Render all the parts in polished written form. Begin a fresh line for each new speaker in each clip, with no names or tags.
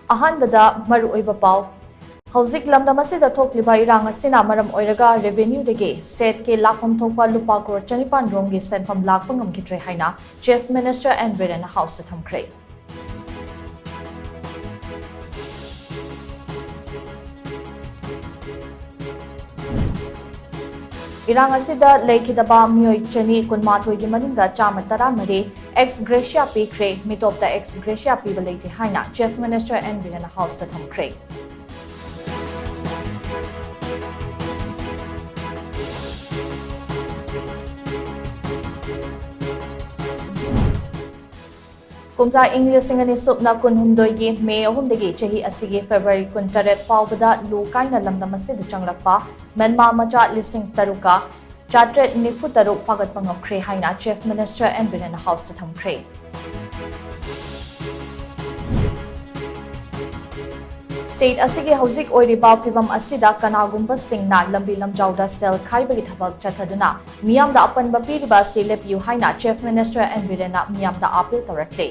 अहानबदा मरुओइबा पाव हौजिक लमदम असिदा थोक्लिबा इरांग असिना मरम ओइरगा रेवेन्यू देगे स्टेट के लाफम थोकपा लुपा करोड़ 4 रोंगी सेनफम लाकपा ngamkitre haina chief minister N Biren house ता थमख्रे इरांग असिदा लेखिदबा मियोय चनी कुनमाथोइगी मनुंगदा चामा 14 एक्स ग्रेशिया पीख्रे मिटोपता एक्स ग्रेशिया पीबा लेते हाइना chief minister N Biren house ता थमख्रे कुमजा इंग्लिसिंग अनि सुपना कुनहुमदोइगी मे अहुमदगी चही असिगी फेब्रुवारी 18 फाउबदा लोकाइना लमदम असिद चंगलकपा मेनमा मचा लिसिंग तरुका चाट्रेट निफु तरुक फागतपा ngamkhre haina chief minister N Biren house ता थमख्रे स्टेट असिगे हौजिक ओइरिबा फिबम असिदा कनागुम्बा सिंगना लंबी लमजाउदा सेल खाइबगी थबक चथदुना मियामदा अपनबा पीरिबा सिलेपियु हाइना चीफ मिनिस्टर एन बिरेन मियामदा अपील तौरक्ले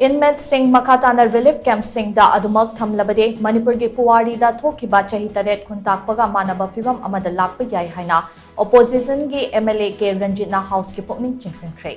इनमेट सिंह मखाताना रिलीफ कैंप सिंह दा अदुमक थमलबदे मणिपुर के पुवारी दा थोखिबा चही तरेट खुंताकपगा मानबा फिबम अमदा लाकपा याय हाइना ओपोजिशन की एमएलए के रंजितना हाउस की पुकनिंग चिंगसिंख्रे